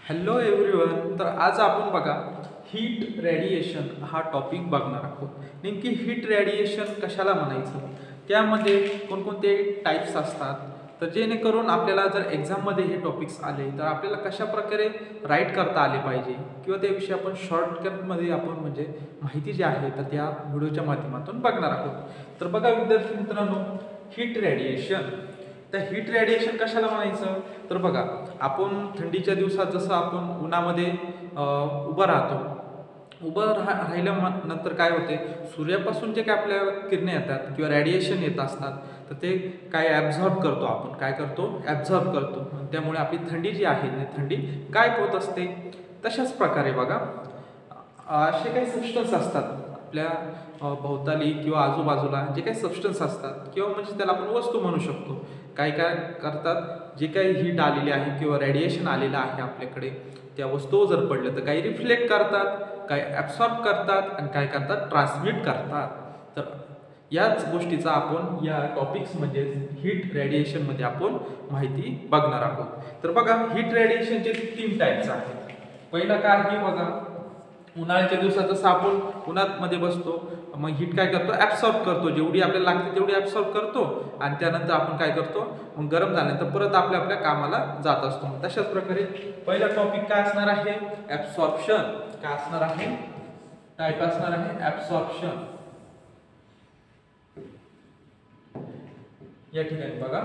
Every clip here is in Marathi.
Hello everyone. तर आज आपण बघा हीट रेडिएशन हा टॉपिक बघणार आहोत. नेमकी हीट रेडिएशन कशाला म्हणायचं, त्यामध्ये कोणकोणते टाईप्स असतात, तर जेणेकरून आपल्याला जर एक्झाममध्ये हे टॉपिक्स आले तर आपल्याला कशा प्रकारे राईट करता आले पाहिजे किंवा त्याविषयी आपण शॉर्टकटमध्ये आपण म्हणजे माहिती जी आहे तर त्या व्हिडिओच्या माध्यमातून बघणार आहोत. तर बघा विद्यार्थी मित्रांनो, हीट रेडिएशन, तर हीट रेडिएशन कशाला म्हणायचं, तर बघा आपण थंडीच्या दिवसात जसं आपण उन्हामध्ये उभं राहतो, राहिल्यानंतर काय होते, सूर्यापासून जे काय आपल्या किरणे येतात किंवा रेडिएशन येत असतात तर ते काय ॲब्झॉर्ब करतो, आपण काय करतो, ॲब्झॉर्ब करतो. त्यामुळे आपली थंडी जी आहे थंडी गायब होत असते. तशाच प्रकारे बघा असे काही सबस्टन्स असतात आपल्या भोवताली किंवा आजूबाजूला, जे काही सबस्टन्स असतात किंवा म्हणजे त्याला आपण वस्तू म्हणू शकतो, काय काय करतात, जे काही हीट आलेली आहे किंवा रेडिएशन आलेलं आहे आपल्याकडे, त्या वस्तू जर पडलं तर काही रिफ्लेक्ट करतात, काही ॲब्सॉर्ब करतात आणि काय करतात, ट्रान्समिट करतात. तर याच गोष्टीचा आपण या टॉपिक्स म्हणजे हीट रेडिएशनमध्ये आपण माहिती बघणार आहोत. तर बघा हीट रेडिएशनचे 3 टाईप्स आहेत. पहिला काय आहे बघा, उन्हाळ्याच्या दिवसात जसं आपण उन्हामध्ये बसतो, मग हीट काय करतो, ॲब्सॉर्ब करतो, जेवढी आपल्याला लागते तेवढी ॲब्सॉर्ब करतो आणि त्यानंतर आपण काय करतो, मग गरम झाल्यानंतर परत आपल्या कामाला जात असतो. तशाच प्रकारे पहिला टॉपिक काय असणार आहे, ॲब्सॉर्प्शन. काय असणार आहे, टाईप असणार आहे ॲब्सॉर्प्शन. या ठिकाणी बघा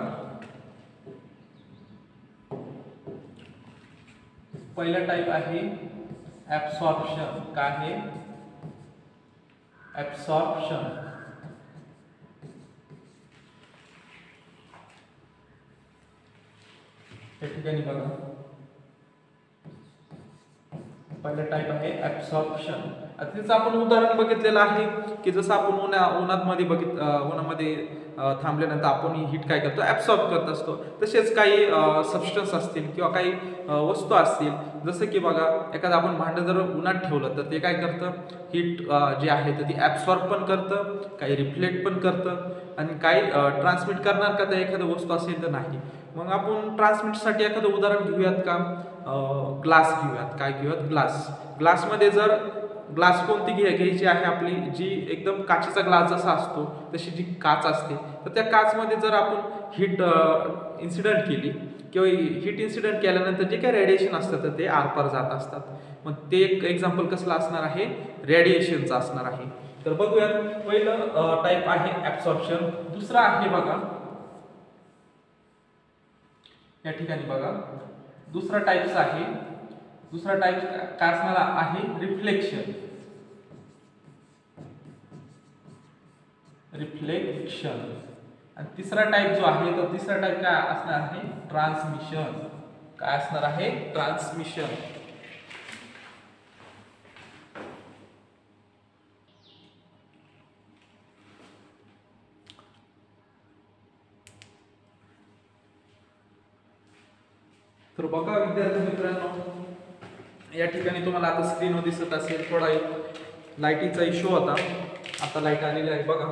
पहिला टाईप आहे ॲब्सॉर्प्शन. काय आहे, ॲब्सॉर्प्शन. या ठिकाणी बघा पहिला टाईप आहे ॲब्सॉर्प्शन. तिचं आपण उदाहरण बघितलेलं आहे की जसं आपण उन्हामध्ये थांबल्यानंतर आपण हीट काय करतो, ॲब्सॉर्ब करत असतो. तसेच काही सबस्टन्स असतील किंवा काही वस्तू असतील, जसं की बघा एखादं आपण भांडं जर उन्हात ठेवलं तर ते काय करतं, हीट जे आहे तर ती ॲब्सॉर्ब पण करतं, काही रिफ्लेक्ट पण करतं आणि काही ट्रान्समिट करणार का, तर एखादं वस्तू असेल तर नाही. मग आपण ट्रान्समिटसाठी एखादं उदाहरण घेऊयात का, ग्लास घेऊयात. काय घेऊयात, ग्लासमध्ये जर ग्लास कोणती घ्यायची आहे आपली, जी एकदम काचेचा ग्लास जसा असतो तशी जी काच असते, तर त्या काचमध्ये जर आपण हीट इन्सिडेंट केली किंवा हीट इन्सिडेंट केल्यानंतर जे काही रेडिएशन असतं तर ते आरपार जात असतात. मग ते एक एक्झाम्पल कसलं असणार आहे, रेडिएशनचं असणार आहे. तर बघूयात, पहिलं टाईप आहे ॲब्सॉर्प्शन. दुसरा आहे बघा, या ठिकाणी बघा दुसरा टाईप काय असणार आहे, रिफ्लेक्शन. आणि तिसरा टाईप जो आहे तो तिसरा टाईप काय असणार आहे, ट्रान्समिशन. काय असणार आहे, ट्रान्समिशन. तर बघा विद्यार्थी मित्रांनो, या ठिकाणी तुम्हाला आता स्क्रीनवर दिसत असेल, थोडा लाईटीचा इश्यू होता, आता लाईट आलेली आहे. बघा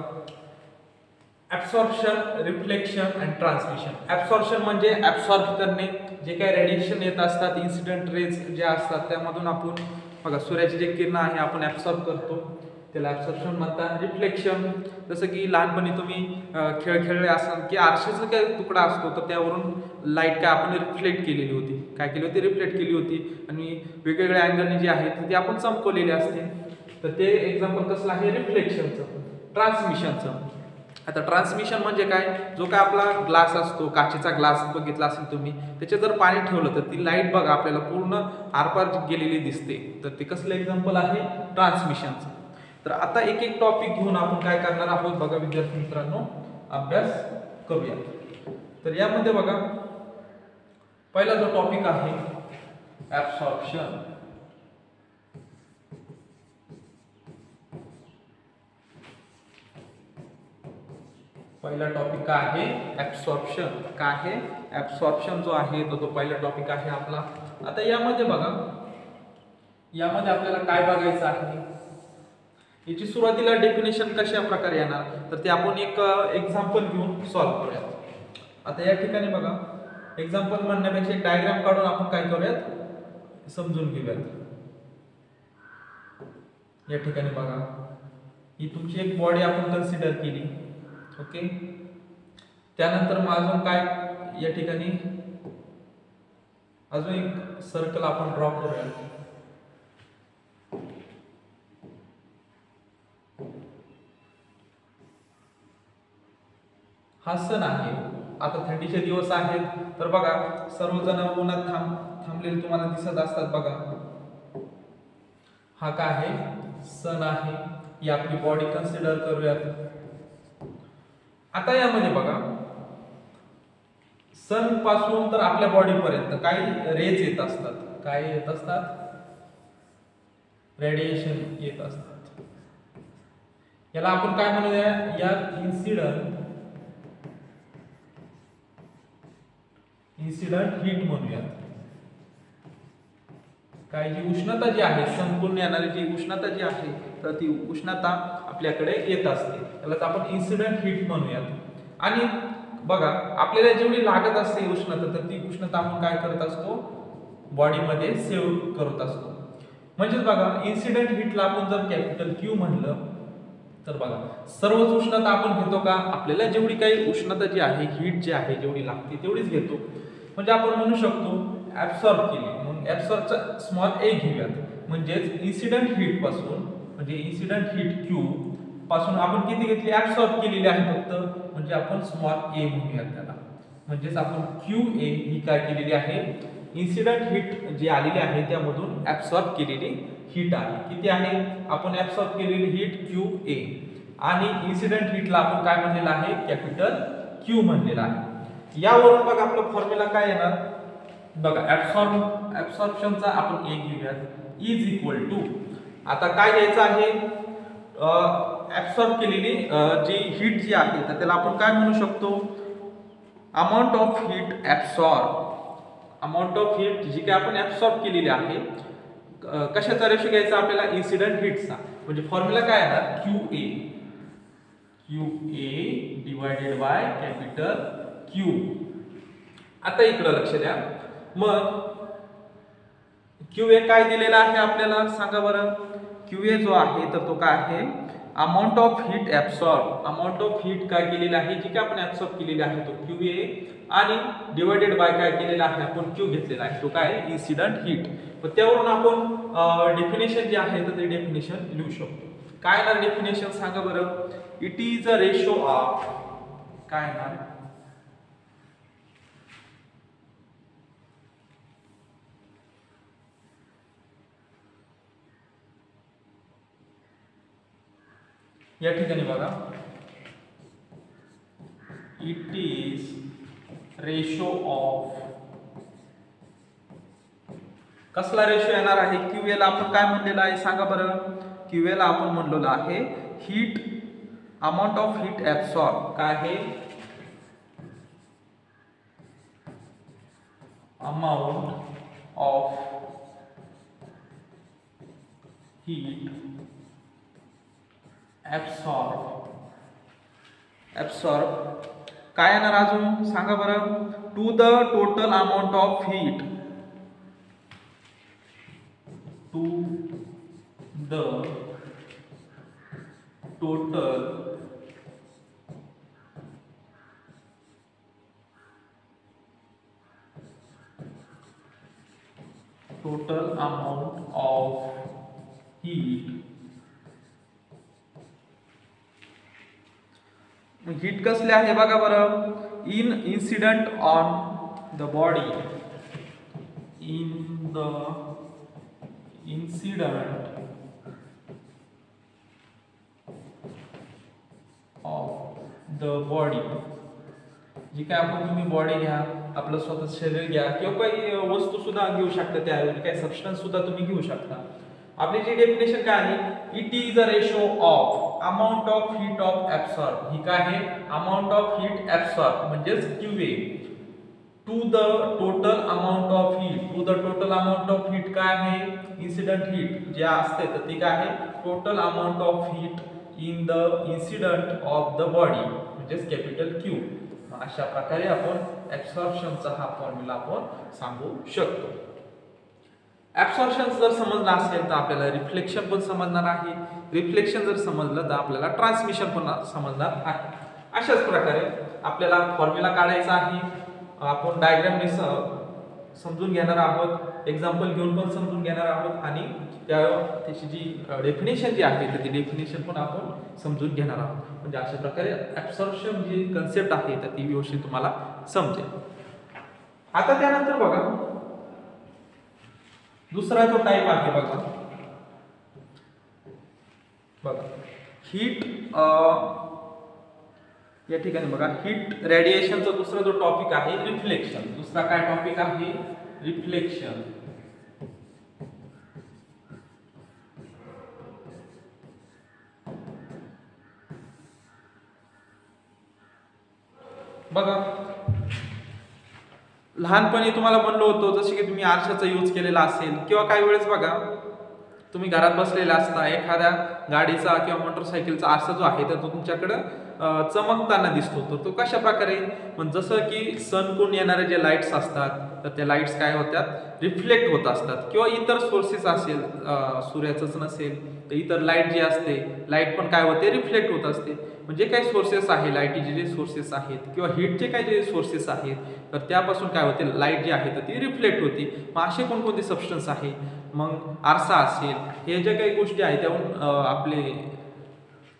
ॲब्सॉर्प्शन, रिफ्लेक्शन आणि ट्रान्समिशन. ॲब्सॉर्प्शन म्हणजे ॲब्सॉर्ब करणे, जे काही रेडिएशन येत असतात, इन्सिडेंट रेज जे असतात त्यामधून आपण बघा सूर्याची जे किरण आहे आपण ॲब्सॉर्ब करतो, त्याला ॲब्सॉर्प्शन म्हणतात. रिफ्लेक्शन, जसं की लहानपणी तुम्ही खेळ खेळले असाल की आरशाचा काही तुकडा असतो तर त्यावरून लाईट काय आपण रिफ्लेक्ट केलेली होती, काय केली होती, रिफ्लेक्ट केली होती आणि वेगवेगळ्या अँगलने जे आहे ते आपण चमकवलेले असते. तर ते एक्झाम्पल कसलं आहे, रिफ्लेक्शनचं. ट्रान्समिशनचं, आता ट्रान्समिशन म्हणजे काय, जो काय आपला ग्लास असतो, काचेचा ग्लास बघितला असेल तुम्ही, त्याच्यात जर पाणी ठेवलं तर ती लाईट बघा आपल्याला पूर्ण आरपार गेलेली दिसते. तर ते कसलं एक्झाम्पल आहे, ट्रान्समिशनचं. तर आता एक एक टॉपिक घेऊन आपण काय करणार आहोत बघा विद्यार्थी मित्रांनो, अभ्यास करूया. तर यामध्ये बघा पहिला जो टॉपिक आहे ॲब्सॉर्प्शन. पहिला टॉपिक काय आहे, ॲब्सॉर्प्शन. काय आहे, ॲब्सॉर्प्शन जो आहे तो पहिला टॉपिक आहे आपला. आता यामध्ये बघा, यामध्ये आपल्याला काय बघायचं आहे, याची सुरुवातीला डेफिनेशन कशा प्रकारे येणार, तर ते आपण एक एक्झाम्पल घेऊन सॉल्व्ह करूया. आता या ठिकाणी बघा, एक्झाम्पल म्हणण्यापेक्षा एक डायग्राम काढून आपण काय करूयात, समजून घेऊयात. या ठिकाणी बघा, ही तुमची एक बॉडी आपण कन्सिडर केली. ओके, त्यानंतर मग अजून काय या ठिकाणी अजून एक सर्कल आपण ड्रॉ करूया. हा सण आहे. आता थंडीचे दिवस आहेत, तर बघा सर्वजण उन्हात थांबलेले तुम्हाला दिसत असतात. बघा, हा काय आहे, सण आहे. ही आपली बॉडी कन्सिडर करूयात. आता यामध्ये बघा, सन पासून तर आपल्या बॉडी पर्यंत काही रेज येत असतात. काय येत असतात? रेडिएशन येत असतात. याला आपण काय म्हणूया? या इन्सिडंट हीट म्हणूयात. काय जी उष्णता जी आहे, संपूर्ण येणारी जी उष्णता जी आहे, तर ती उष्णता आपल्याकडे येत असते. त्यालाच आपण इन्सिडंट हीट म्हणूयात. आणि बघा, आपल्याला जेवढी लागत असते उष्णता, तर ती उष्णता आपण काय करत असतो? बॉडीमध्ये सेव्ह करत असतो. म्हणजेच बघा, इन्सिडंट हीटला आपण जर कॅपिटल क्यू म्हणलं, तर बघा सर्वच उष्णता आपण घेतो का? आपल्याला जेवढी काही उष्णता जी आहे, हीट जी आहे, जेवढी लागते तेवढीच घेतो. म्हणजे आपण म्हणू शकतो ऍब्सॉर्ब केली. मग ऍब्सॉर्बचा स्मॉल ए घेऊयात. म्हणजेच इन्सिडंट हीट पासून, म्हणजे इन्सिडंट हीट क्यू पासून आपण किती घेतली? ऍब्सॉर्ब केलेली आहे फक्त. म्हणजे आपण स्मॉल ए म्हणूयात त्याला. म्हणजेच आपण क्यू ए ही काय केलेली आहे? इन्सिडंट हीट जी आलेली आहे त्यामधून ऍब्सॉर्ब केलेली हीट आहे. किती आहे? आपण ऍब्सॉर्ब केलेली हीट क्यू ए. आणि इन्सिडंट हीटला आपण काय म्हणलेलं आहे? कॅपिटल क्यू म्हणलेलं आहे. यावरून बघा आपलं फॉर्म्युला काय येणार? बघा, ऍब्सॉर्प्शनचा आपण ए घेऊयात. इज इक्वल टू, आता काय घ्यायचं आहे? ऍब्सॉर्ब केलेली जी हीट जी आहे, तर त्याला आपण काय म्हणू शकतो? Amount of heat absorb. Amount of heat जी काय आपण ऍब्सॉर्ब केलेली आहे, कशाचा रेशो घ्यायचा आपल्याला? इन्सिडंट हीटचा. म्हणजे फॉर्म्युला काय येणार? Q A divided by capital Q. आता इकडे लक्ष द्या. मग क्यू ए काय दिलेला आहे आपल्याला? सांगा बरं. क्यू ए जो आहे, तर तो काय आहे? Amount of heat absorb. Amount of heat काय केलेली आहे, जी काय आपण ऍब्सॉर्ब केलेली आहे, तो क्यू ए. आणि डिवायडेड बाय काय केलेला आहे आपण? क्यू घेतलेला आहे, तो काय? Incident heat. मग त्यावरून आपण डेफिनेशन जे आहे, तर ते डेफिनेशन लिहू शकतो. काय येणार डेफिनेशन? सांगा बरं. It is a ratio of, काय येणार? या ठिकाणी बघा, इट इज रेशो ऑफ, कसला रेशो येणार आहे? क्यू ए ला आपण काय म्हणलेलं आहे सांगा बरं. क्यू ए ला आपण म्हणलेलं आहे heat, amount of heat absorb. काय आहे? अमाऊंट ऑफ हीट ऍब्सॉर्ब काय येणार अजून सांगा बरं. To the total amount of heat, to the total amount of heat. Heat कसले आहे बघा बरं. Incident on the body, in the incident of the body. जी काय आपण तुम्ही बॉडी घ्या, आपलं स्वतः शरीर घ्या, किंवा काही वस्तू सुद्धा घेऊ शकता, त्याऐवजी काही सबस्टन्स सुद्धा तुम्ही घेऊ शकता. आपली जी डेफिनेशन काय आहे? It is a ratio of amount of heat of absorb. ही काय आहे? अमाऊंट ऑफ हीट ऍब्सॉर्ब म्हणजेच Q A to the total amount of heat. To the total amount of heat काय आहे? इन्सिडंट हीट जे असते, तर ती काय आहे? Total amount of heat in the incident of the body, म्हणजेच कॅपिटल क्यू. अशा प्रकारे आपण ऍब्सॉर्प्शनचा हा फॉर्म्युला आपण सांगू शकतो. ऍब्सॉर्प्शन जर समजलं असेल तर आपल्याला रिफ्लेक्शन पण समजणार आहे, रिफ्लेक्शन जर समजलं तर आपल्याला ट्रान्समिशन पण समजणार आहे. अशाच प्रकारे आपल्याला फॉर्म्युला काढायचा आहे. आपण डायग्रामने समजून घेणार आहोत, एक्झाम्पल घेऊन पण समजून घेणार आहोत आणि त्याची जी डेफिनेशन जी आहे तर ती डेफिनेशन पण आपण समजून घेणार आहोत. म्हणजे अशा प्रकारे ऍब्सॉर्प्शन जी कन्सेप्ट आहे तर ती व्यवस्थित तुम्हाला समजेल. आता त्यानंतर बघा दुसरा जो टाइप आहे बघा हीट, या ठिकाणी बघा हीट रेडिएशनचा दुसरा जो टॉपिक आहे रिफ्लेक्शन. दुसरा काय टॉपिक आहे? रिफ्लेक्शन. बघा लहानपणी तुम्हाला म्हणलो होतो जसे की तुम्ही आरशाचा यूज केलेला असेल किंवा काही वेळेस बघा तुम्ही घरात बसलेला असता, एखाद्या गाडीचा किंवा मोटरसायकलचा आरसा जो आहे तर तो तुमच्याकडे चमकताना दिसतो. तर तो कशा प्रकारे? पण जसं की सनकडून येणारे जे लाईट्स असतात तर त्या लाईट्स काय होतात? रिफ्लेक्ट होत असतात. किंवा इतर सोर्सेस असेल, सूर्याचंच नसेल तर इतर लाईट जी असते, लाईट पण काय होते? रिफ्लेक्ट होत असते. म्हणजे काही सोर्सेस आहे, लाईटीचे जे सोर्सेस आहेत किंवा हीटचे काही जे सोर्सेस आहेत तर त्यापासून काय होते? लाईट जी आहे तर ती रिफ्लेक्ट होती. मग असे कोणकोणते सबस्टन्स आहे? मग आरसा असेल, हे ज्या काही गोष्टी आहेत त्याहून आपले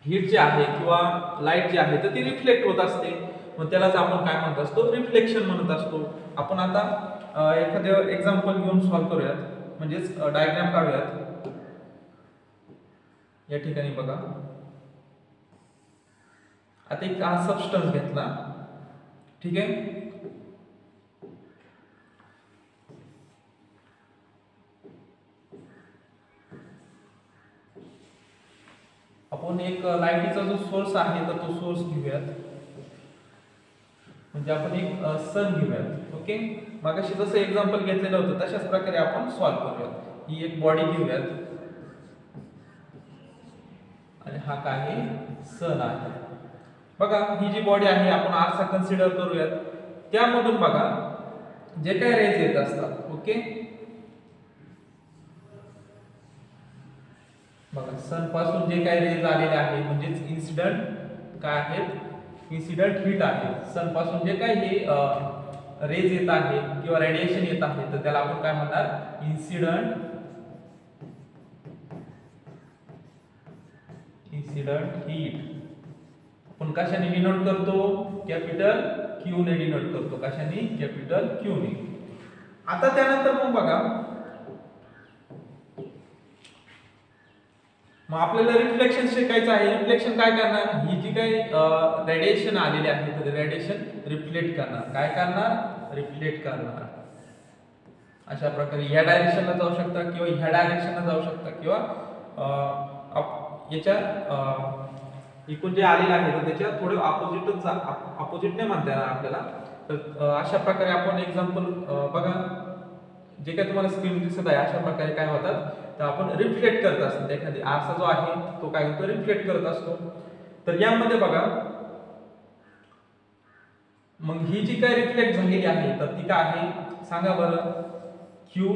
हीट जे आहे किंवा लाईट जी आहे तर ती रिफ्लेक्ट होत असते. मग त्यालाच आपण काय म्हणत असतो? रिफ्लेक्शन म्हणत असतो. आपण आता एखादं एक्झाम्पल घेऊन सॉल्व्ह करूयात, म्हणजेच डायग्राम काढूयात. या ठिकाणी बघा आता एक हा सबस्टन्स घेतला, ठीक आहे. आपण एक लाईटीचा जो सोर्स आहे तर तो सोर्स घेऊयात, म्हणजे आपण एक सन घेऊयात. ओके, मागाशी जसं एक्झाम्पल घेतलेलं होतं तशाच प्रकारे आपण सॉल्व्ह करूयात. ही एक बॉडी घेऊयात आणि हा काय आहे? सन आहे. बघा ही जी बॉडी आहे आपण आरसा कन्सिडर करूयात. त्यामधून बघा जे काही रेज येत असतात, ओके, बघा सन पासून जे काही रेज आलेले आहे म्हणजेच इन्सिडेंट काय आहेत? इन्सिडेंट हीट आहे. सन पासून जे काही हे रेज येत आहे किंवा रेडिएशन येत आहे तर त्याला आपण काय म्हणणार? Incident heat. आपण कशाने डिनोट करतो? कॅपिटल क्यू ने डिनोट करतो. कशाने? कॅपिटल क्यू ने. आता त्यानंतर मग बघा मग आपल्याला रिफ्लेक्शन शिकायचं आहे. रिफ्लेक्शन काय करणार? ही जी काही रेडिएशन आलेली आहे तर रेडिएशन रिफ्लेक्ट करणार. काय करणार? रिफ्लेक्ट करणार. अशा प्रकारे ह्या डायरेक्शनला जाऊ शकता किंवा ह्या डायरेक्शनला जाऊ शकता किंवा याच्या इकडून जे आलेलं आहे तर त्याच्या थोडं अपोजिट नाही म्हणता येणार आपल्याला. तर अशा प्रकारे आपण एक्झाम्पल बघा जे काही तुम्हाला स्क्रीन दिसत आहे अशा प्रकारे काय होतात तर आपण रिफ्लेक्ट करत असतो. एखादी आरसा जो आहे तो काय होतो? रिफ्लेक्ट करत असतो. तर यामध्ये बघा मग ही जी काय रिफ्लेक्ट झालेली आहे तर ती काय आहे सांगा बरं? क्यू.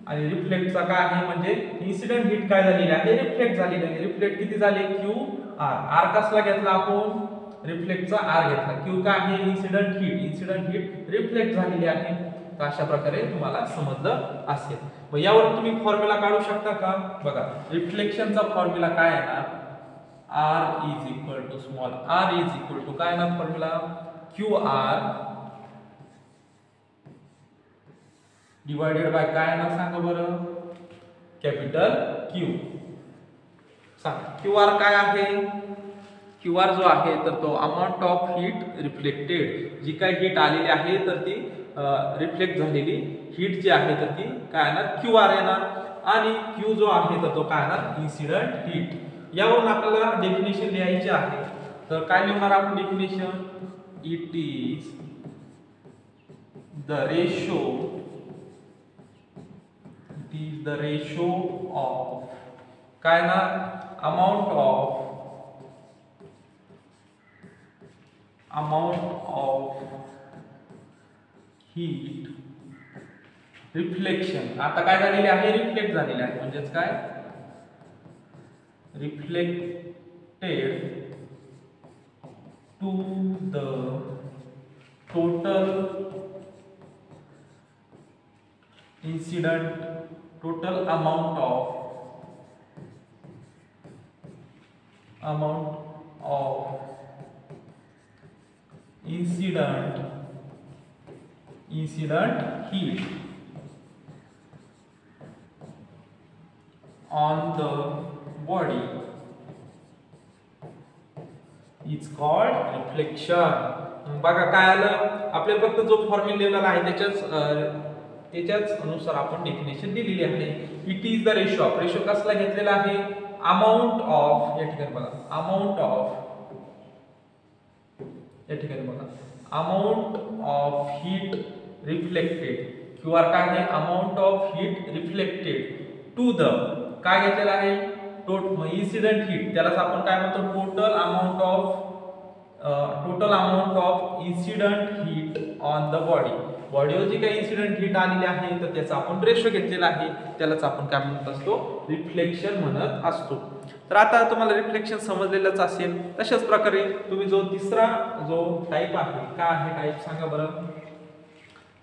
आणि रिफ्लेक्टचा काय आहे? म्हणजे इन्सिडेंट हीट काय झालेली आहे? रिफ्लेक्ट झालेली आहे. रिफ्लेक्ट किती झाले? Q R. आर कसला घेतला आपण? रिफ्लेक्टचा आर घेतला. क्यू काय आहे? Incident heat. Incident heat reflect झालेली आहे. तर अशा प्रकारे तुम्हाला समजलं असेल. मग यावर तुम्ही फॉर्म्युला काढू शकता का? बघा रिफ्लेक्शनचा फॉर्म्युला काय येणार? R is equal to small r is equal to काय येणार फॉर्म्युला? QR डिवाइडेड बाय काय येणार सांगा बरं? Capital Q. सांगा QR काय आहे? QR जो आहे तर तो अमाउंट ऑफ हीट रिफ्लेक्टेड. जी काही हीट आलेली आहे तर ती रिफ्लेक्ट झालेली हीट जी आहे तर ती काय येणार? QR येणार. आणि Q जो आहे तर तो काय येणार? Incident heat. यावरून आपल्याला डेफिनेशन लिहायची आहे. तर काय लिहिणार आपण definition? It is the ratio of काय ना अमाउंट ऑफ heat रिफ्लेक्शन आता काय झालेले आहे, रिफ्लेक्ट झालेले आहे, म्हणजेच काय reflected to the total incident total amount of incident heat on the body is called reflection. बघा काय आलं आपल्याला, फक्त जो फॉर्म्युला लिहिलेला आहे त्याच्याच अनुसार आपण डेफिनेशन दिलेली आहे. It is the ratio of, ratio कसला घेतलेला आहे, अमाउंट ऑफ, या ठिकाणी बघा अमाउंट ऑफ, या ठिकाणी बघा amount of heat reflected, Q R काय आहे, amount of heat reflected to the, काय घेतलेला आहे, इन्सिडेंट हीट, त्यालाच आपण काय म्हणतो, total amount of incident heat on the body. बॉडीवर जी काही इन्सिडेंट हीट आलेली आहे तर त्याचा आपण रेशो घेतलेला आहे, त्यालाच आपण काय म्हणत असतो, रिफ्लेक्शन म्हणत असतो. तर आता तुम्हाला रिफ्लेक्शन समजलेलंच असेल. तशाच प्रकारे तुम्ही जो तिसरा जो टाइप आहे, काय आहे टाइप सांगा बरं.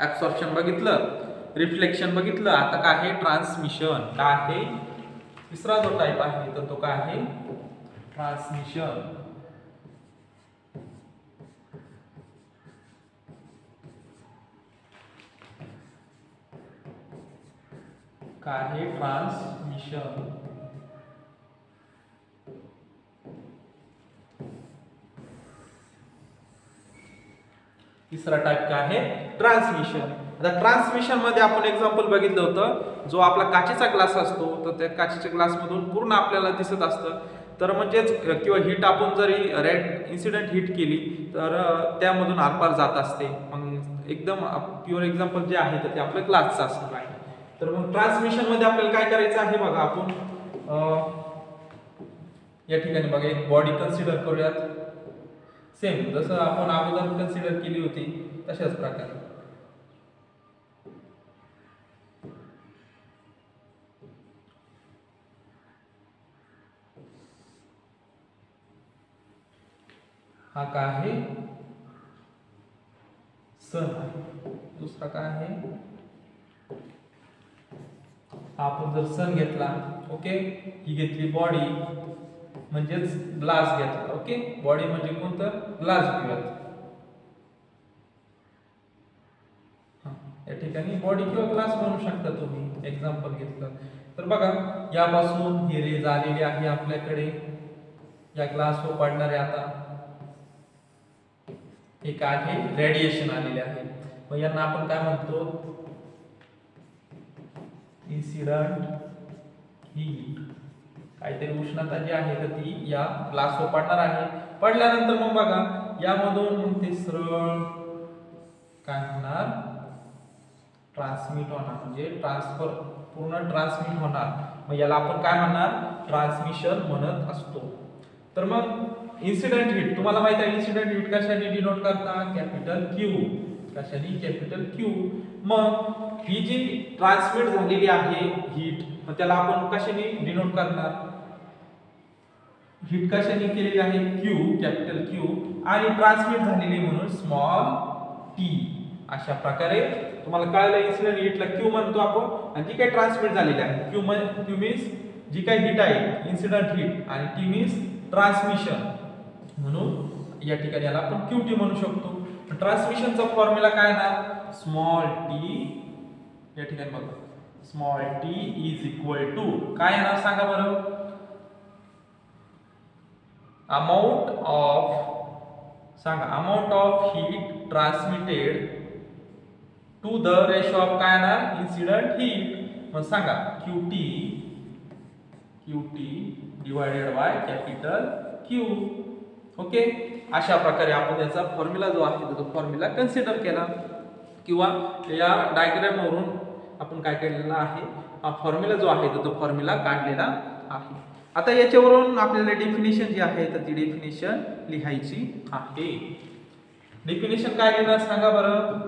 ऍब्सॉर्प्शन बघितलं, रिफ्लेक्शन बघितलं, आता काय आहे, ट्रान्समिशन. काय आहे तिसरा जो टाइप आहे तर तो काय आहे, ट्रान्समिशन. काय आहे, ट्रान्समिशन. तिसरा टाइप काय आहे, ट्रान्समिशन. आता ट्रान्समिशन मध्ये आपण एक्झाम्पल बघितलं होतं, जो आपला काचेचा ग्लास असतो तर त्या काचेच्या ग्लास मधून पूर्ण आपल्याला दिसत असतं. तर म्हणजेच किंवा हीट आपण जरी इन्सिडेंट हीट केली तर त्यामधून आरपार जात असते. मग एकदम प्युअर एक्झाम्पल जे आहे तर ते आपलं ग्लासचं असणार आहे. तर मग ट्रान्समिशन मध्ये आपल्याला काय करायचं आहे बघा, आपण या ठिकाणी बघा एक बॉडी कन्सिडर करूयात. सेम जसं आपण अगोदर कन्सिडर केली होती तशाच प्रकारे. हा काय आहे, सन आहे. दुसरा काय आहे, आपण जर सन घेतला, ओके, ही घेतली बॉडी म्हणजेच ग्लास घेतला, ओके, बॉडी म्हणजे कोणतं, ग्लास घेऊयात. या ठिकाणी बॉडी किंवा ग्लास म्हणू शकता तुम्ही, एक्झाम्पल घेतलं तर. बघा यापासून ही रेज आलेली आहे आपल्याकडे, या ग्लासवर पडणारे आता हे काय आहे, रेडिएशन आलेले आहे. मग यांना आपण काय म्हणतो, इन्सिडेंट हीट. काहीतरी उष्णता जी आहे तर ती या ग्लासवर पडणार आहे. पडल्यानंतर मग बघा यामधून मग ते सरळ काय होणार, ट्रान्समिट होणार, म्हणजे ट्रान्सफर पूर्ण ट्रान्समिट होणार. मग याला आपण काय म्हणणार, ट्रान्समिशन म्हणत असतो. तर मग इन्सिडेंट हीट तुम्हाला माहिती आहे, इन्सिडेंट हीट कशाने डिनोट करता, कॅपिटल क्यू. कशाने, कॅपिटल क्यू. मग ही जी ट्रान्समिट झालेली आहे हीट, मग त्याला आपण कशाने डिनोट करणार, हीट कशाने केलेली आहे, क्यू, कॅपिटल क्यू, आणि ट्रान्समिट झालेली म्हणून स्मॉल टी. अशा प्रकारे तुम्हाला कळलं, इन्सिडेंट हीटला क्यू म्हणतो आपण, आणि जी काही ट्रान्समिट झालेली आहे, क्यू मीन्स जी काही हीट आहे इन्सिडेंट हीट, आणि टी मीन्स ट्रान्समिशन. म्हणून या ठिकाणी याला आपण क्यूटी म्हणू शकतो. ट्रान्समिशनचा फॉर्म्युला काय ना, स्मॉल टी, या ठिकाणी बघा small T is equal to काय येणार सांगा बरं, amount of heat transmitted to the ratio of काय येणार, इन्सिडेंट हीट. मग सांगा QT divided by capital Q. Okay, अशा प्रकारे आपण याचा फॉर्म्युला जो आहे तो फॉर्म्युला कन्सिडर केला, किंवा या डायग्राम वरून आपण काय केलेला आहे, हा फॉर्म्युला जो आहे तो फॉर्म्युला काढलेला आहे. आता याच्यावरून आपल्याला डेफिनेशन जी आहे तर ती डेफिनेशन लिहायची आहे. डेफिनेशन काय लिहिणार सांगा बरं,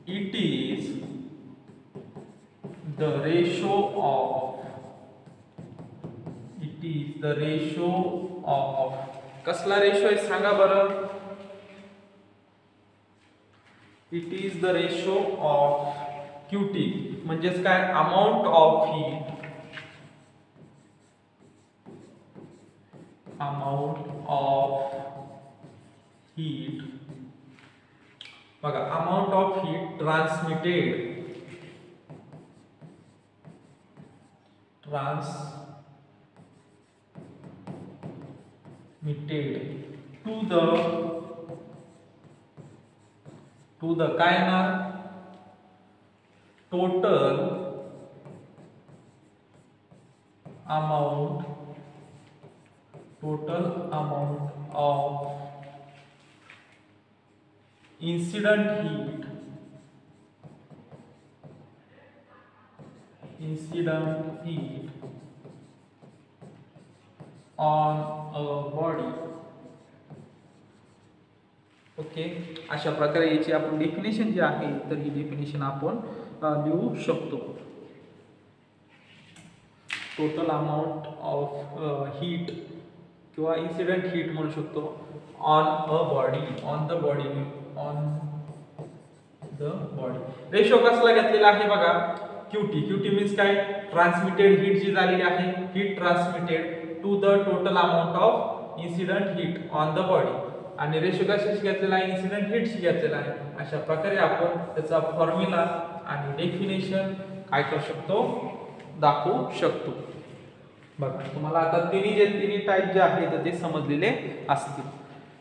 it is the ratio of कसला रेशो आहे सांगा बरं. It is the ratio of QT म्हणजेच काय अमाऊंट ऑफ हीट बघा amount of heat transmitted to the काय ना total amount of incident heat on a body. Okay, अशा प्रकारे याची आपण डेफिनेशन जी आहे तर ही डेफिनेशन आपण लिहू शकतो. टोटल अमाउंट ऑफ हीट किंवा इन्सिडेंट हीट म्हणू शकतो ऑन द बॉडी. रेशो कसला घेतलेला आहे बघा QT मीन्स काय ट्रान्समिटेड हीट जी झालेली आहे heat transmitted to the total amount of incident heat on the body आणि रेशो कशाशी घेतलेला आहे इन्सिडेंट हीटशी घेतलेला आहे. अशा प्रकारे आपण त्याचा फॉर्म्युला आणि डेफिनेशन काय करू शकतो दाखवू शकतो. बघा तुम्हाला आता तिन्ही टाईप जे आहेत तर ते समजलेले असतील.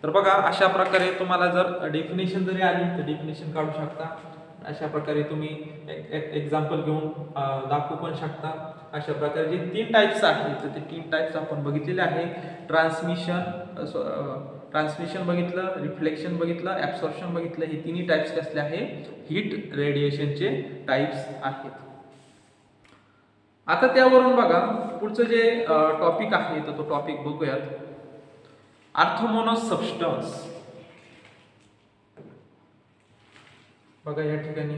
तर बघा अशा प्रकारे तुम्हाला जर डेफिनेशन जरी आली तर डेफिनेशन काढू शकता. अशा प्रकारे तुम्ही एक्झाम्पल घेऊन दाखवू पण शकता. अशा प्रकारे जे 3 टाइप्स आहेत तर ते 3 टाइप्स आपण बघितलेले आहे. ट्रान्समिशन बघितलं, रिफ्लेक्शन बघितलं, ऍब्सॉर्प्शन बघितलं. हे तिन्ही टाइप्स कसले आहे हीट रेडिएशनचे टाइप्स आहेत. आता त्यावरून बघा पुढचं जे टॉपिक आहे तर तो टॉपिक बघूयात. ऑर्थोमोनस सबस्टन्स. बघा या ठिकाणी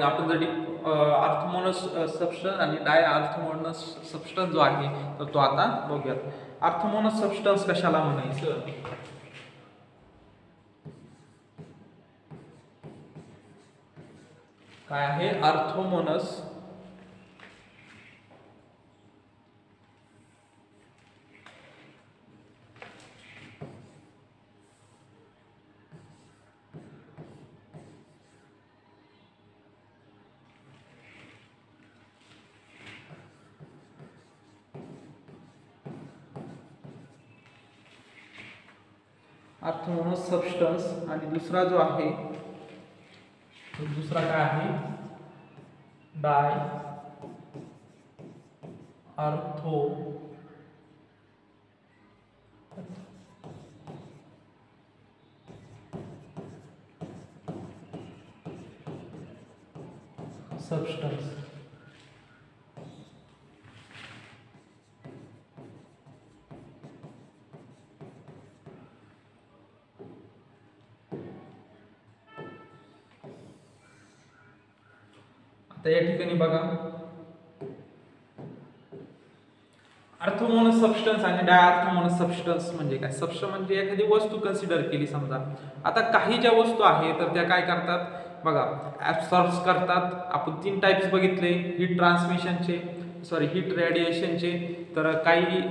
आपण जर ऑर्थोमोनस सबस्टन्स आणि डाय ऑर्थोमोनस सबस्टन्स जो आहे तर तो आता बघूयात. ऑर्थोमोनस सबस्टन्स कशाला म्हणायचं. काय आहे ऑर्थोमोनस सबस्टन्स आणि दुसरा जो आहे तो दुसरा काय आहे डाय ऑर्थो सबस्टन्स. आता या ठिकाणी बघा ऑर्थोमोनस सबस्टन्स आणि डायऑर्थोमोनस सबस्टन्स म्हणजे काय. सबस्टन्स म्हणजे एखादी वस्तू कन्सिडर केली समजा. आता काही ज्या वस्तू आहेत तर त्या काय करतात बघा ऍब्सॉर्ब करतात. आपण 3 टाइप्स बघितले हीट रेडिएशनचे. तर काही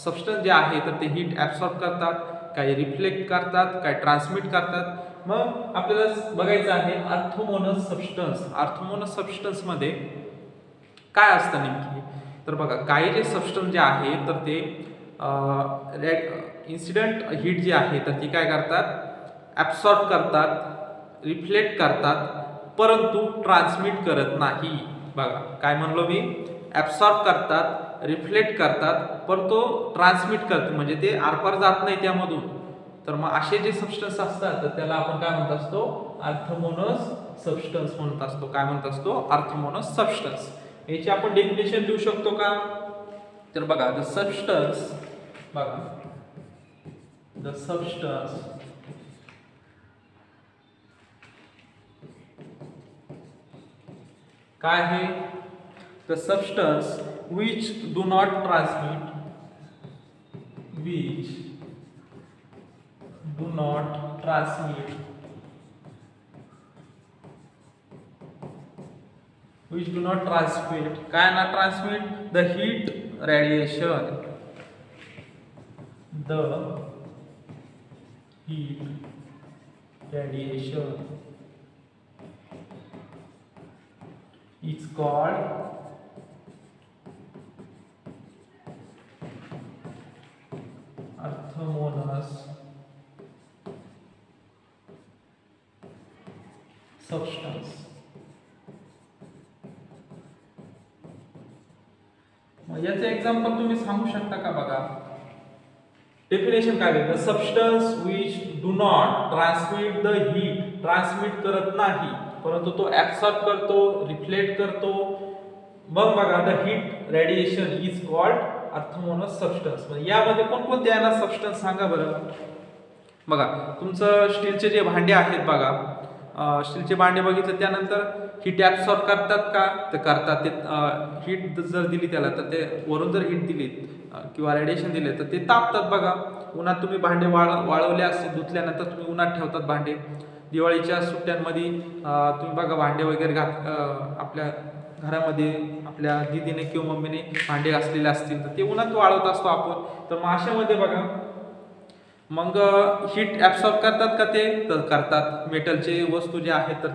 सबस्टन्स जे आहे तर ते हीट ऍब्सॉर्ब करतात, काही रिफ्लेक्ट करतात, काही ट्रान्समिट करतात. मग आपल्याला बघायचं आहे ऑर्थोमोनस सबस्टन्स मध्ये काय असतं नेमकी. तर बघा काही जे सबस्टन्स जे आहे तर ते इन्सिडेंट हीट जी आहे तर ती काय करतात ऍब्सॉर्ब करतात, रिफ्लेक्ट करतात परंतु ट्रान्समिट करत नाही. बघा काय म्हणलो मी ऍब्सॉर्ब करतात, रिफ्लेक्ट करतात परंतु ट्रान्समिट करतात म्हणजे ते आरपार जात नाही त्यामधून. तर मग असे जे सबस्टन्स असतात तर त्याला आपण काय म्हणत असतो ऑर्थोमोनस सबस्टन्स म्हणत असतो. काय म्हणत असतो ऑर्थोमोनस सबस्टन्स. याची आपण डेफिनेशन देऊ शकतो का. तर बघा द सबस्टन्स बघा द सबस्टन्स काय आहे? The substance which do not transmit, which do not transmit, which do not transmit, काय ना transmit the heat radiation, the heat radiation is called orthogonal substance. याचे एक्झाम्पल तुम्ही सांगू शकता का? बघा डेफिनेशन काय आहे? The substance which do not transmit the heat, transmit करत नाही परंतु तो ऍब्सॉर्ब करतो, रिफ्लेक्ट करतो. मग बघा the heat radiation is called orthogonous substance. यामध्ये कोणकोणते आहे ना सबस्टन्स सांगा बरं. बघा तुमचं स्टीलचे जे भांडे आहेत बघा, स्टीलचे भांडे बघितले त्यानंतर हीट ऍब्सॉर्ब करतात का? तर करतात. ते हीट जर दिली त्याला तर ते वरून जर हीट दिली किंवा रेडिएशन दिले तर ते तापतात. बघा उन्हात तुम्ही भांडे वाळवले असतील, धुतल्यानंतर तुम्ही उन्हात ठेवतात भांडे. दिवाळीच्या सुट्ट्यांमध्ये तुम्ही बघा भांडे वगैरे आपल्या घरामध्ये आपल्या दीदीने किंवा मम्मीने भांडे घासलेले असतील तर ते उन्हात वाळवत असतो आपण. तर मग अशामध्ये बघा मग हीट ऍब्सॉर्ब करतात का? ते तर करतात. मेटलचे वस्तू जे आहेत तर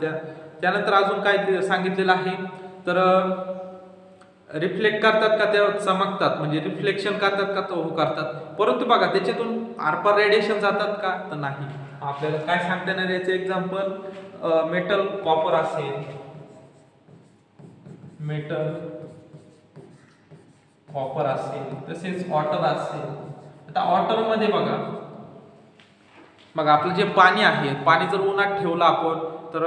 त्यानंतर अजून काय सांगितलेलं आहे तर रिफ्लेक्ट करतात का? त्या चमकतात, म्हणजे रिफ्लेक्शन करतात का? तो हो करतात. परंतु बघा त्याच्यातून आरपार रेडिएशन जातात का? तर नाही. आपल्याला काय सांगता येणार याचे एक्झाम्पल? मेटल कॉपर असेल, मेटल कॉपर असेल, तसेच वॉटर असेल. आता वॉटर मध्ये बघा आपलं जे पाणी आहे, पाणी जर उन्हात ठेवलं आपण तर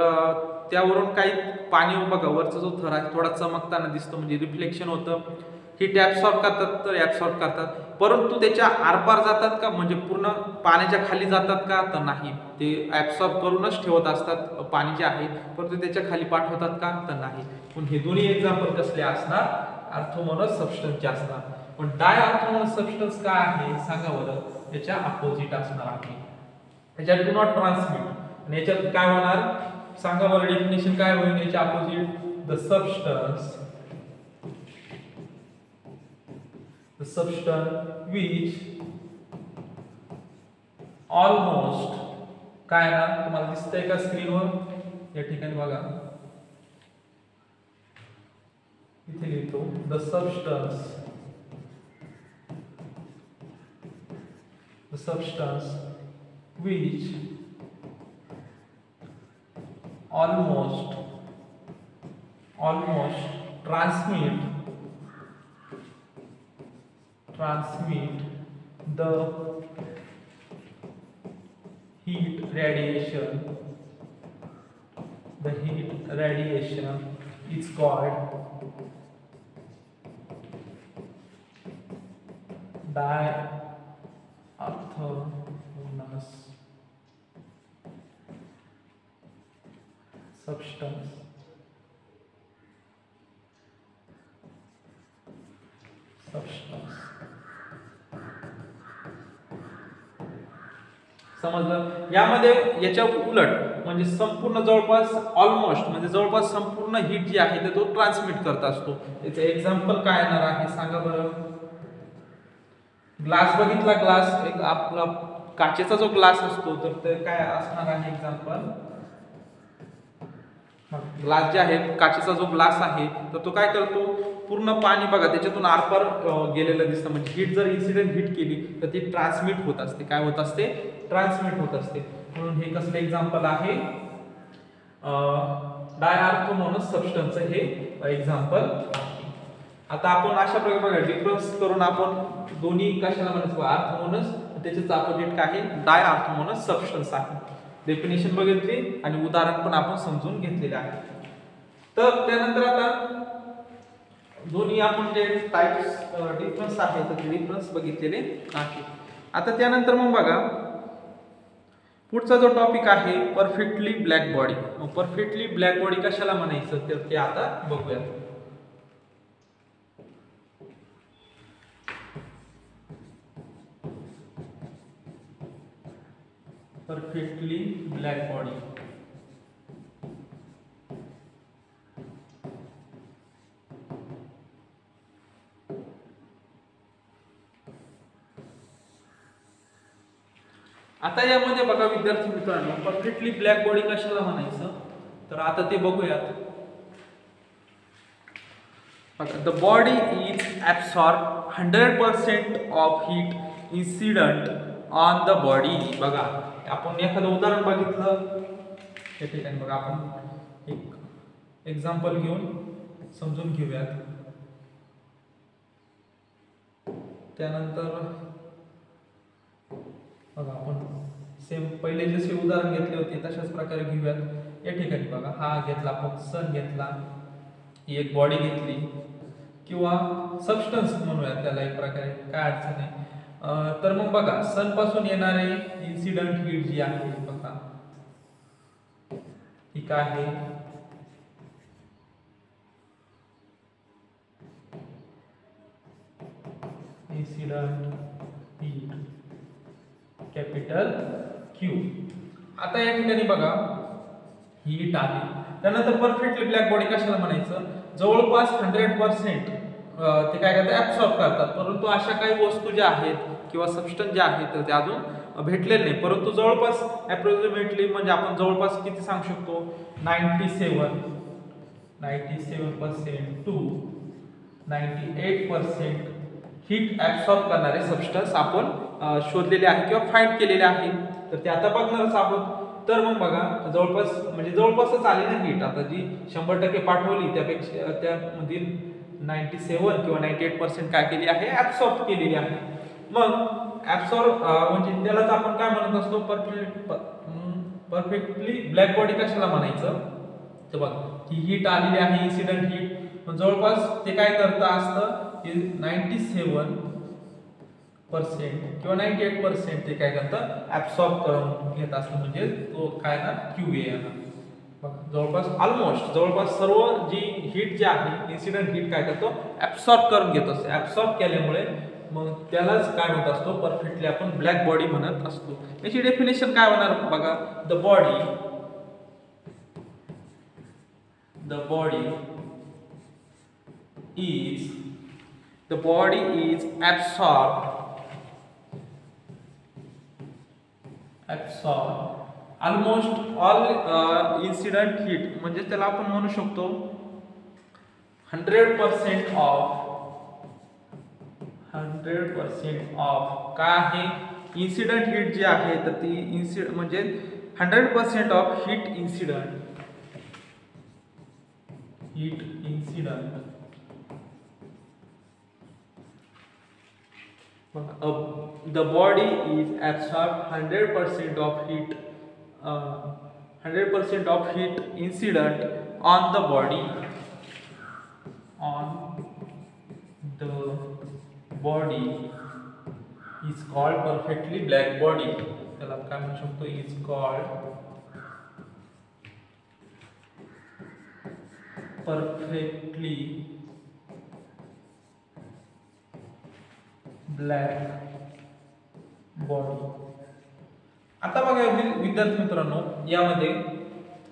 त्यावरून काही पाणी बघा वरचा जो थर आहे थोडा चमकताना दिसतो, म्हणजे रिफ्लेक्शन होतं. हीट ऍब्सॉर्ब करतात तर ऍब्सॉर्ब करतात, परंतु त्याच्या आरपार जातात का? म्हणजे पूर्ण पाण्याच्या खाली जातात का? तर नाही. ते ऍब्सॉर्ब करूनच ठेवत असतात पाणी जे आहे, परंतु त्याच्या खाली पाठवतात का? तर नाही. पण हे दोन्ही एक्झाम्पल कसले असणार? ऑर्थोगोनस सबस्टन्सचे असणार. पण डाय ऑर्थोगोनस सबस्टन्स काय आहे सांगा बरं? त्याच्या अपोजिट असणार आहे. त्याच्यात डू नॉट ट्रान्समिट आणि याच्यात काय होणार सांगा बरं? डेफिनेशन काय होईल याच्या opposite? The substance which almost काय ना तुम्हाला दिसतंय का स्क्रीनवर? या ठिकाणी बघा इथे लिहितो the substance which almost transmit the heat radiation is called diorthogonous substance. समजलं? यामध्ये याच्या उलट म्हणजे संपूर्ण जवळपास ऑलमोस्ट म्हणजे जवळपास संपूर्ण हीट जी आहे ते तो ट्रान्समिट करत असतो. याचे एक्झाम्पल काय येणार आहे सांगा बरं? ग्लास बघितला, ग्लास एक आपला काचेचा जो ग्लास असतो तर ते काय असणार आहे एक्झाम्पल? ग्लास जे आहे काचेचा जो ग्लास आहे तर तो काय करतो? पूर्ण पाणी बघा त्याच्यातून आरपार गेलेलं दिसतं, म्हणजे हीट जर इन्सिडेंट हीट केली तर ती ट्रान्समिट होत असते. काय होत असते? ट्रान्समिट होत असते. म्हणून हे कसले एक्झाम्पल आहे? डायऑर्थोगोनस सबस्टन्स हे एक्झाम्पल. आता आपण अशा प्रकारे बघा डिफरन्स करून आपण दोन्ही कशाला म्हणायचं? ऑर्थोगोनस, त्याच्याच अपोजिट काय आहे? डायऑर्थोगोनस सबस्टन्स आहे. डेफिनेशन बघितली आणि उदाहरण पण आपण समजून घेतलेले आहे. तर त्यानंतर आता दोन्ही आपण जे टाइप्स डिफरन्स आहे तर डिफरन्स बघितलेले आहे. आता त्यानंतर मग बघा पुढचा जो टॉपिक आहे perfectly black body. Perfectly black body कशाला म्हणायचं तर ते आता बघूया. परफेक्टली ब्लॅक बॉडी आता यामध्ये बघा विद्यार्थी मित्रांनो, परफेक्टली ब्लॅक बॉडी कशाला म्हणायचं तर आता ते बघूयात. The body is absorb 100% of heat incident on the body. बघा आपण एखादं उदाहरण बघितलं या ठिकाणी. बघा आपण एक एक्झाम्पल घेऊन समजून घेऊयात. त्यानंतर बघा आपण सेम पहिले जसे उदाहरण घेतले होते तशाच प्रकारे घेऊयात. या ठिकाणी बघा हा घेतला आपण सन घेतला, ही एक बॉडी घेतली किंवा सबस्टन्स म्हणूयात त्याला एक प्रकारे, काय अडचण नाही. तर मग बघा सन पासून येणारे इन्सिडंट हीट जी आहे बघा ही काय आहे, इन्सिडंट हीट कॅपिटल क्यू. आता या ठिकाणी बघा हीट आली. त्यानंतर परफेक्टली ब्लॅक बॉडी कशाला म्हणायचं, जवळपास 100% ते काय करतात ऍब्सॉर्ब करतात. परंतु अशा काही वस्तू ज्या आहेत किंवा सबस्टन्स ज्या आहेत तर ते अजून भेटलेले नाही. परंतु जवळपास अप्रॉक्सिमेटली म्हणजे आपण जवळपास किती सांगू शकतो 97% टू 98% हीट ऍब्सॉर्ब करणारे सबस्टन्स आपण शोधलेले आहे किंवा फाइंड केलेले आहे. तर ते आता बघणारच आहोत. तर मग बघा जवळपास म्हणजे जवळपासच आली ना हीट. आता जी 100% पाठवली त्यापेक्षा त्यामधील 97 किंवा 98% काय केली आहे ऍब्सॉर्ब केलेली आहे. मग ऍब्सॉर्ब म्हणजे त्यालाच आपण काय म्हणत असतो परफेक्टली ब्लॅक बॉडी कशाला म्हणायचं तर बघा ही हीट आलेली आहे इन्सिडंट हीट. जवळपास ते काय करत असतं 97% किंवा 98% ते काय करतं ऍब्सॉर्ब करून घेत असतं. म्हणजे तो काय ना क्यूए येणार. जवळपास ऑलमोस्ट जवळपास सर्व जी हीट जी आहे इन्सिडंट हीट काय करतो ऍब्सॉर्ब करून घेत असतो. ऍब्सॉर्ब केल्यामुळे मग त्यालाच काय म्हणत असतो परफेक्टली आपण ब्लॅक बॉडी म्हणत असतो. याची डेफिनेशन काय होणार बघा, the body is absorb almost all incident heat. म्हणजे त्याला आपण म्हणू शकतो 100% ऑफ काय आहे इन्सिडंट हीट जी आहे तर ती म्हणजे 100% of heat incident the body is absorb 100% of heat 100% of heat incident on the body is called perfectly black body. त्याला काय म्हणू शकतो is called perfectly black body. आता बघा विद्यार्थी मित्रांनो यामध्ये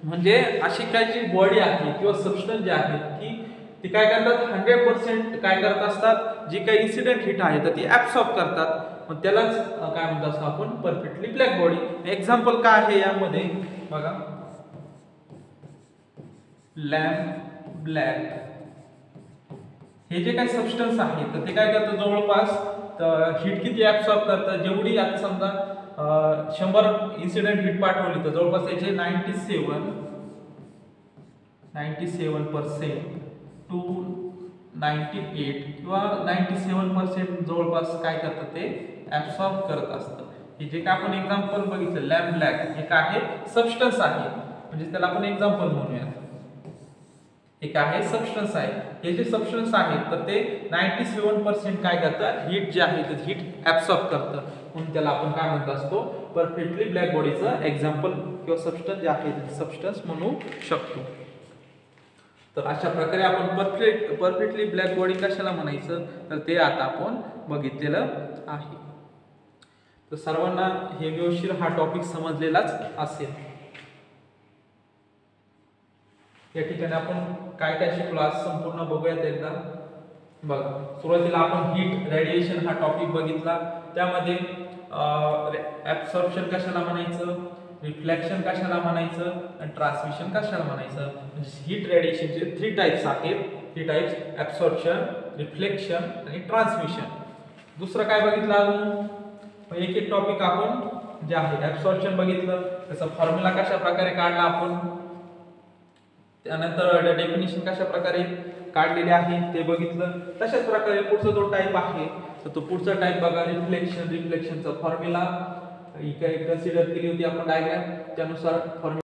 म्हणजे अशी काय जी बॉडी आहे किंवा सबस्टन्स जे आहेत की ती काय करतात 100% काय करत असतात जी काही इन्सिडेंट हीट आहे तर ती ऍब्सॉर्ब करतात. मग त्यालाच काय म्हणतो असं आपण परफेक्टली ब्लॅक बॉडी. एक्झाम्पल काय आहे यामध्ये बघा लॅम्प ब्लॅक हे जे काही सबस्टन्स आहे तर ते काय करतं जवळपास हीट किती ऍब्सॉर्ब करतं जेवढी आता समजा 100 इन्सिडेंट हीट पाठवली तर जवळपास त्याचे 97% टू 98 किंवा 97% जवळपास काय करतं ते ऍब्सॉर्ब करत असतं. हे जे काय आपण एक्झाम्पल बघितलं लॅम्प ब्लॅक हे काय आहे सबस्टन्स आहे म्हणजे त्याला आपण एक्झाम्पल म्हणूया. एक आहे सबस्टन्स आहे. हे जे सबस्टन्स आहेत तर ते 97% काय करतात हीट जे आहे ते हीट ऍब्सॉर्ब करतं म्हणून त्याला आपण काय म्हणत असतो परफेक्टली ब्लॅक बॉडीचं एक्झाम्पल किंवा सबस्टन्स जे आहे सबस्टन्स म्हणू शकतो. तर अशा प्रकारे आपण परफेक्टली ब्लॅक बॉडी कशाला म्हणायचं तर ते आता आपण बघितलेलं आहे. तर सर्वांना हे व्यवस्थित हा टॉपिक समजलेलाच असेल. या ठिकाणी आपण काय काय शिकलो आज संपूर्ण बघूयात एकदा. बघा, सुरुवातीला आपण हीट रेडिएशन हा टॉपिक बघितला. त्यामध्ये ऍब्सॉर्प्शन कशाला म्हणायचं, रिफ्लेक्शन कशाला म्हणायचं आणि ट्रान्समिशन कशाला म्हणायचं. म्हणजे हीट रेडिएशनचे 3 टाइप्स आहेत. 3 टाइप्स ऍब्सॉर्प्शन, रिफ्लेक्शन आणि ट्रान्समिशन. दुसरं काय बघितलं अजून एक एक टॉपिक आपण जे आहे ऍब्सॉर्प्शन बघितलं, त्याचा फॉर्म्युला कशा प्रकारे काढला आपण, त्यानंतर डेफिनेशन कशा प्रकारे काढलेले आहे ते बघितलं. तशाच प्रकारे पुढचा जो टाइप आहे तर तो पुढचा टाइप बघा रिफ्लेक्शनचा फॉर्म्युला ही काय कन्सिडर केली होती आपण डायग्राम त्यानुसार फॉर्म्युला